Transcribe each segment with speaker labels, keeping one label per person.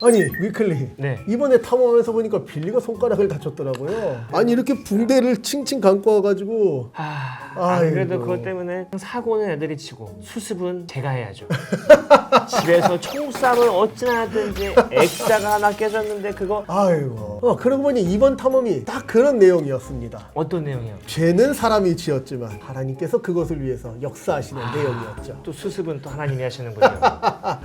Speaker 1: 아니 위클리
Speaker 2: 네.
Speaker 1: 이번에 탐험에서 보니까 빌리가 손가락을 다쳤더라고요. 아니 이렇게 붕대를 칭칭 감고 와가지고
Speaker 2: 안 그래도
Speaker 1: 아이고.
Speaker 2: 그것 때문에 사고는 애들이 치고 수습은 제가 해야죠. 집에서 총싸움을 어찌나 하든지 액자가 하나 깨졌는데 그거
Speaker 1: 아이고 그러고 보니 이번 탐험이 딱 그런 내용이었습니다.
Speaker 2: 어떤 내용이요?
Speaker 1: 죄는 사람이 지었지만 하나님께서 그것을 위해서 역사하시는 내용이었죠.
Speaker 2: 또 수습은 또 하나님이 하시는군요.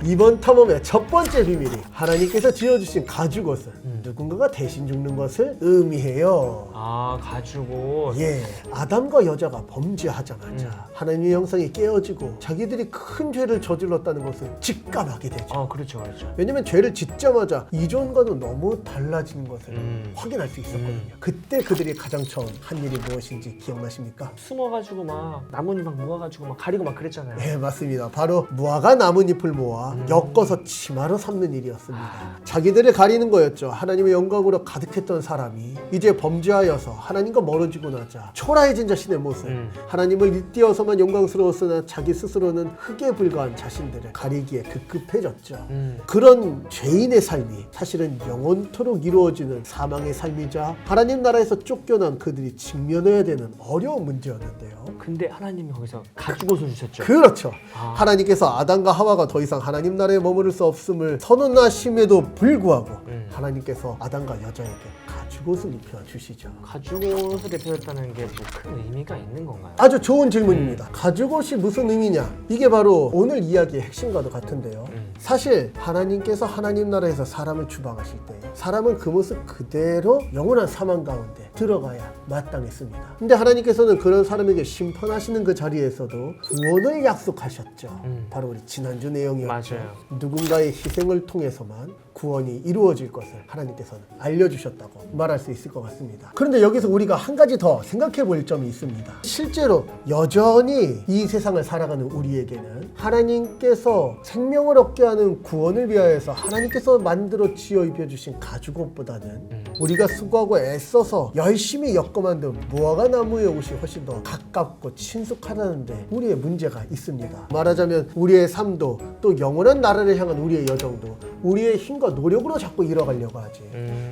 Speaker 1: 이번 탐험의 첫 번째 비밀이 하나님께서 지어주신 가죽옷은 누군가가 대신 죽는 것을 의미해요.
Speaker 2: 아 가지고
Speaker 1: 예, 아담과 여자가 범죄하자마자 하나님의 형상이 깨어지고 자기들이 큰 죄를 저질렀다는 것을 직감하게 되죠.
Speaker 2: 그렇죠 그렇죠.
Speaker 1: 왜냐면 죄를 짓자마자 이전과는 너무 달라진 것을 확인할 수 있었거든요. 그때 그들이 가장 처음 한 일이 무엇인지 기억나십니까?
Speaker 2: 숨어가지고 막 나뭇잎 막 모아가지고 막 가리고 막 그랬잖아요.
Speaker 1: 네, 맞습니다. 바로 무화과 나뭇잎을 모아 엮어서 치마로 삼는 일이었습니다. 자기들을 가리는 거였죠. 하나님의 영광으로 가득했던 사람이 이제 범죄하여서 하나님과 멀어지고 나자 초라해진 자신의 모습, 하나님을 잇띄어서만 영광스러웠으나 자기 스스로는 흙에 불과한 자신들을 가리기에 급급해졌죠. 그런 죄인의 삶이 사실은 영원토록 이루어지는 사망의 삶이자 하나님 나라에서 쫓겨난 그들이 직면해야 되는 어려운 문제였는데요.
Speaker 2: 근데 하나님이 거기서 가죽옷을 주셨죠.
Speaker 1: 그렇죠. 하나님께서 아담과 하와가 더 이상 하나님 나라에 머무를 수 없음을 선언하심에도 불구하고 하나님께서 아담과 여자에게 가죽옷을 입혀주시죠.
Speaker 2: 가죽옷을 입혀줬다는 게 뭐 큰 의미가 있는 건가요?
Speaker 1: 아주 좋은 질문입니다. 가죽옷이 무슨 의미냐? 이게 바로 오늘 이야기의 핵심과도 같은데요. 사실 하나님께서 하나님 나라에서 사람을 주방하실 때 사람은 그 모습 그대로 영원한 사망 가운데 들어가야 마땅했습니다. 근데 하나님께서는 그런 사람에게 심판하시는 그 자리에서도 구원을 약속하셨죠. 바로 우리 지난주 내용이었죠.
Speaker 2: 맞아요.
Speaker 1: 누군가의 희생을 통해서만 구원이 이루어질 것을 하나님께서는 알려주셨다고 말할 수 있을 것 같습니다. 그런데 여기서 우리가 한 가지 더 생각해 볼 점이 있습니다. 실제로 여전히 이 세상을 살아가는 우리에게는 하나님께서 생명을 얻게 하는 구원을 위하여서 하나님께서 만들어 지어 입혀주신 가죽옷보다는 우리가 수고하고 애써서 열심히 엮어 만든 무화과 나무의 옷이 훨씬 더 가깝고 친숙하다는데 우리의 문제가 있습니다. 말하자면 우리의 삶도 또 영원한 나라를 향한 우리의 여정도 우리의 힘과 노력으로 자꾸 이뤄가려고 하지.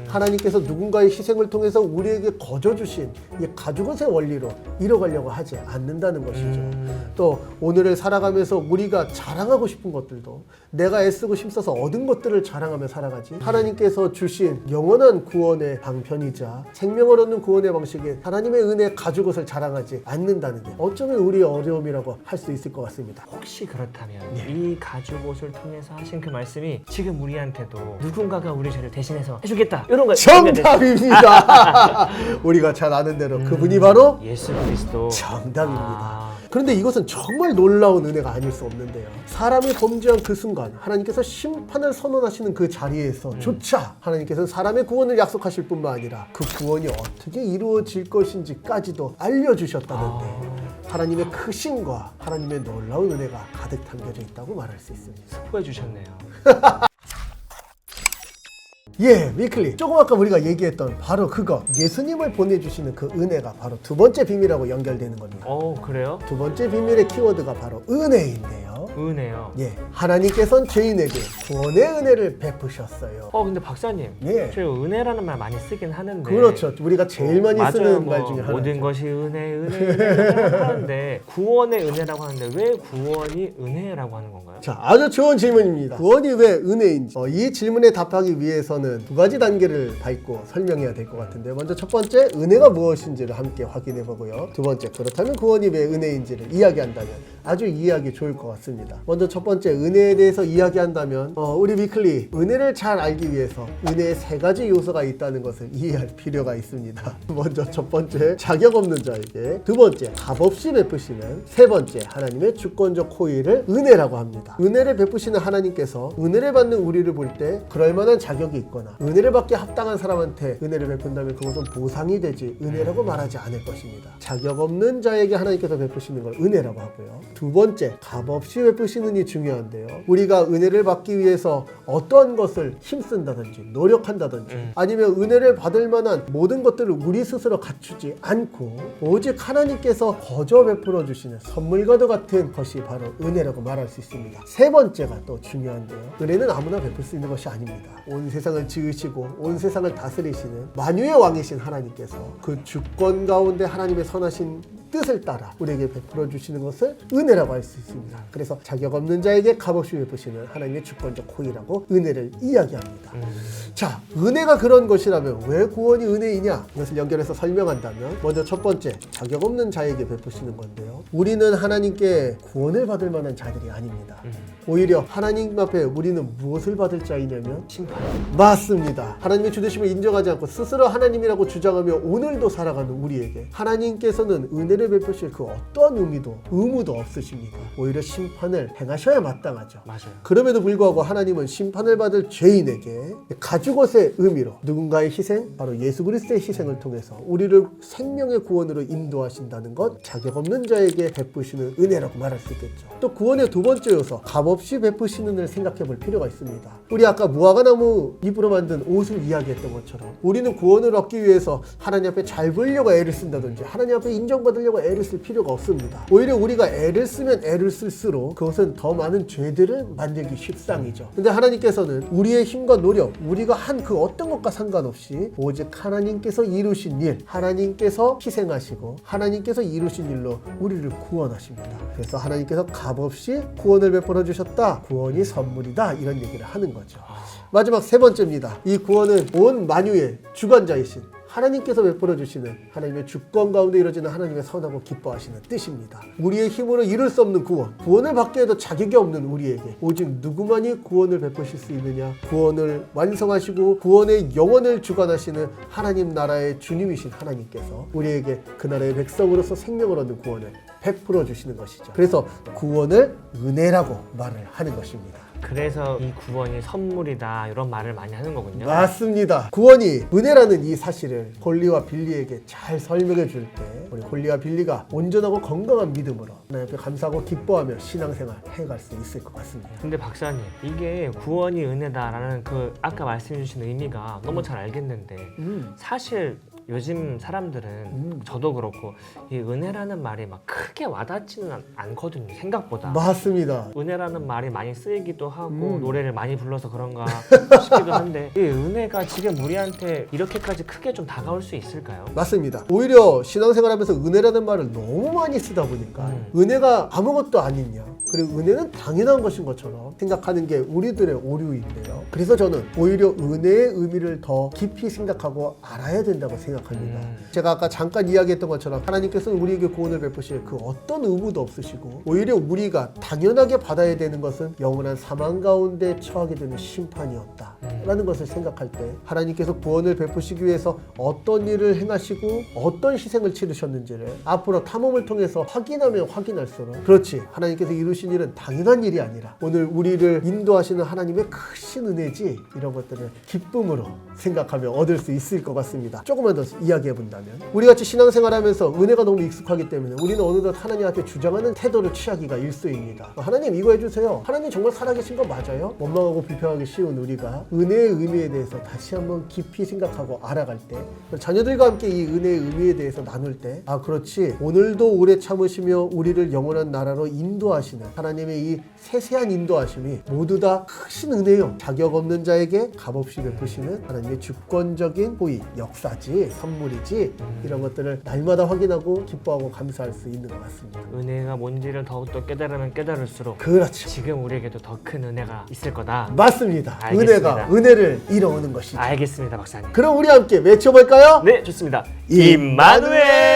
Speaker 1: 하나님께서 누군가의 희생을 통해서 우리에게 거저주신 이 가죽옷의 원리로 이뤄가려고 하지 않는다는 것이죠. 또 오늘을 살아가면서 우리가 자랑하고 싶은 것들도 내가 애쓰고 힘써서 얻은 것들을 자랑하며 살아가지, 하나님께서 주신 영원한 구원의 방편이자 생명을 얻는 구원의 방식에 하나님의 은혜 가죽옷을 자랑하지 않는다는 게 어쩌면 우리의 어려움이라고 할 수 있을 것 같습니다.
Speaker 2: 혹시 그렇다면 이 가죽옷을 통해서 하신 그 말씀이 지금 우리한테도 누군가가 우리 죄를 대신해서 해주겠다 이런 거
Speaker 1: 정답입니다. 우리가 잘 아는 대로 그분이 바로
Speaker 2: 예수 그리스도.
Speaker 1: 정답입니다. 그런데 이것은 정말 놀라운 은혜가 아닐 수 없는데요. 사람이 범죄한 그 순간 하나님께서 심판을 선언하시는 그 자리에서조차 하나님께서는 사람의 구원을 약속하실 뿐만 아니라 그 구원이 어떻게 이루어질 것인지까지도 알려주셨다는데 하나님의 크심과 하나님의 놀라운 은혜가 가득 담겨져 있다고 말할 수 있습니다.
Speaker 2: 후해 주셨네요.
Speaker 1: 예, 위클리. 조금 아까 우리가 얘기했던 바로 그거, 예수님을 보내주시는 그 은혜가 바로 두 번째 비밀하고 연결되는 겁니다.
Speaker 2: 그래요?
Speaker 1: 두 번째 비밀의 키워드가 바로 은혜인데요.
Speaker 2: 은혜요.
Speaker 1: 예, 하나님께서는 죄인에게 구원의 은혜를 베푸셨어요.
Speaker 2: 근데 박사님,
Speaker 1: 예.
Speaker 2: 저희 은혜라는 말 많이 쓰긴 하는데.
Speaker 1: 그렇죠. 우리가 제일 많이
Speaker 2: 맞아요.
Speaker 1: 쓰는
Speaker 2: 뭐
Speaker 1: 말 중에 하나죠.
Speaker 2: 모든 것이 은혜 하는데 구원의 은혜라고 하는데 왜 구원이 은혜라고 하는 건가요?
Speaker 1: 자, 아주 좋은 질문입니다. 구원이 왜 은혜인지 이 질문에 답하기 위해서는 두 가지 단계를 밟고 설명해야 될 것 같은데, 먼저 첫 번째, 은혜가 무엇인지를 함께 확인해 보고요. 두 번째, 그렇다면 구원이 왜 은혜인지를 이야기한다면 아주 이해하기 좋을 것 같습니다. 먼저 첫 번째, 은혜에 대해서 이야기한다면 우리 위클리, 은혜를 잘 알기 위해서 은혜의 세 가지 요소가 있다는 것을 이해할 필요가 있습니다. 먼저 첫 번째, 자격 없는 자에게. 두 번째, 값없이 베푸시는. 세 번째, 하나님의 주권적 호의를 은혜라고 합니다. 은혜를 베푸시는 하나님께서 은혜를 받는 우리를 볼 때 그럴 만한 자격이 있거나 은혜를 받기에 합당한 사람한테 은혜를 베푼다면 그것은 보상이 되지 은혜라고 말하지 않을 것입니다. 자격 없는 자에게 하나님께서 베푸시는 걸 은혜라고 하고요. 두 번째, 값없이 베푸시는이 중요한데요. 우리가 은혜를 받기 위해서 어떠한 것을 힘쓴다든지 노력한다든지 아니면 은혜를 받을 만한 모든 것들을 우리 스스로 갖추지 않고 오직 하나님께서 거저 베풀어 주시는 선물과도 같은 것이 바로 은혜라고 말할 수 있습니다. 세 번째가 또 중요한데요. 은혜는 아무나 베풀 수 있는 것이 아닙니다. 온 세상을 지으시고 온 세상을 다스리시는 만유의 왕이신 하나님께서 그 주권 가운데 하나님의 선하신 뜻을 따라 우리에게 베풀어 주시는 것을 은혜라고 할 수 있습니다. 그래서 자격 없는 자에게 값없이 베푸시는 하나님의 주권적 호의라고 은혜를 이야기합니다. 자, 은혜가 그런 것이라면 왜 구원이 은혜이냐? 이것을 연결해서 설명한다면 먼저 첫 번째, 자격 없는 자에게 베푸시는 건데요. 우리는 하나님께 구원을 받을 만한 자들이 아닙니다. 오히려 하나님 앞에 우리는 무엇을 받을 자이냐면
Speaker 2: 심판.
Speaker 1: 맞습니다. 하나님의 주되심을 인정하지 않고 스스로 하나님이라고 주장하며 오늘도 살아가는 우리에게 하나님께서는 은혜를 베푸실 그 어떠한 의무도 없으십니다. 오히려 심판을 행하셔야 마땅하죠.
Speaker 2: 맞아요.
Speaker 1: 그럼에도 불구하고 하나님은 심판을 받을 죄인에게 가죽옷의 의미로 누군가의 희생, 바로 예수 그리스도의 희생을 통해서 우리를 생명의 구원으로 인도하신다는 것, 자격 없는 자에게 베푸시는 은혜라고 말할 수 있겠죠. 또 구원의 두 번째 요소, 값없이 베푸시는 을 생각해 볼 필요가 있습니다. 우리 아까 무화과나무 잎으로 만든 옷을 이야기했던 것처럼 우리는 구원을 얻기 위해서 하나님 앞에 잘 보이려고 애를 쓴다든지 하나님 앞에 인정받으려고 애를 쓸 필요가 없습니다. 오히려 우리가 애를 쓰면 애를 쓸수록 그것은 더 많은 죄들을 만들기 십상이죠. 근데 하나님께서는 우리의 힘과 노력, 우리가 한 그 어떤 것과 상관없이 오직 하나님께서 이루신 일, 하나님께서 희생하시고 하나님께서 이루신 일로 우리를 구원하십니다. 그래서 하나님께서 값없이 구원을 베풀어 주셨다. 구원이 선물이다. 이런 얘기를 하는 거죠. 마지막 세 번째입니다. 이 구원은 온 만유의 주관자이신 하나님께서 베풀어 주시는 하나님의 주권 가운데 이루어지는 하나님의 선하고 기뻐하시는 뜻입니다. 우리의 힘으로 이룰 수 없는 구원을 받게 해도 자격이 없는 우리에게 오직 누구만이 구원을 베푸실 수 있느냐? 구원을 완성하시고 구원의 영원을 주관하시는 하나님 나라의 주님이신 하나님께서 우리에게 그 나라의 백성으로서 생명을 얻는 구원을 베풀어 주시는 것이죠. 그래서 구원을 은혜라고 말을 하는 것입니다.
Speaker 2: 그래서 이 구원이 선물이다 이런 말을 많이 하는 거군요.
Speaker 1: 맞습니다. 구원이 은혜라는 이 사실을 홀리와 빌리에게 잘 설명해 줄 때 우리 홀리와 빌리가 온전하고 건강한 믿음으로 하나님 앞에 감사하고 기뻐하며 신앙생활 해갈 수 있을 것 같습니다.
Speaker 2: 근데 박사님, 이게 구원이 은혜다라는 그 아까 말씀해 주신 의미가 너무 잘 알겠는데 사실 요즘 사람들은 저도 그렇고 이 은혜라는 말이 막 크게 와닿지는 않거든요. 생각보다.
Speaker 1: 맞습니다.
Speaker 2: 은혜라는 말이 많이 쓰이기도 하고 노래를 많이 불러서 그런가 싶기도 한데 이 은혜가 지금 우리한테 이렇게까지 크게 좀 다가올 수 있을까요?
Speaker 1: 맞습니다. 오히려 신앙생활하면서 은혜라는 말을 너무 많이 쓰다 보니까 은혜가 아무것도 아니냐, 그리고 은혜는 당연한 것인 것처럼 생각하는 게 우리들의 오류인데요. 그래서 저는 오히려 은혜의 의미를 더 깊이 생각하고 알아야 된다고 생각합니다. 제가 아까 잠깐 이야기했던 것처럼 하나님께서는 우리에게 구원을 베푸실 그 어떤 의무도 없으시고 오히려 우리가 당연하게 받아야 되는 것은 영원한 사망 가운데 처하게 되는 심판이었다 라는 것을 생각할 때 하나님께서 구원을 베푸시기 위해서 어떤 일을 행하시고 어떤 희생을 치르셨는지를 앞으로 탐험을 통해서 확인하면 확인할수록 그렇지, 하나님께서 이루신 일은 당연한 일이 아니라 오늘 우리를 인도하시는 하나님의 크신 은혜지, 이런 것들을 기쁨으로 생각하며 얻을 수 있을 것 같습니다. 조금만 더 이야기해 본다면 우리같이 신앙생활하면서 은혜가 너무 익숙하기 때문에 우리는 어느덧 하나님 앞에 주장하는 태도를 취하기가 일쑤입니다. 하나님 이거 해주세요. 하나님 정말 살아계신 거 맞아요? 원망하고 불평하기 쉬운 우리가 은혜의 의미에 대해서 다시 한번 깊이 생각하고 알아갈 때, 자녀들과 함께 이 은혜의 의미에 대해서 나눌 때, 아 그렇지, 오늘도 오래 참으시며 우리를 영원한 나라로 인도하시는 하나님의 이 세세한 인도하심이 모두 다 크신 은혜요, 자격 없는 자에게 값없이 베푸시는 하나님의 주권적인 호의, 역사지, 선물이지, 이런 것들을 날마다 확인하고 기뻐하고 감사할 수 있는 것 같습니다.
Speaker 2: 은혜가 뭔지를 더욱더 깨달으면 깨달을수록
Speaker 1: 그렇죠.
Speaker 2: 지금 우리에게도 더 큰 은혜가 있을 거다.
Speaker 1: 맞습니다.
Speaker 2: 알겠습니다.
Speaker 1: 은혜가 은혜를 이뤄오는 것이죠.
Speaker 2: 알겠습니다, 박사님.
Speaker 1: 그럼 우리 함께 외쳐볼까요?
Speaker 2: 네, 좋습니다.
Speaker 1: 임마누엘!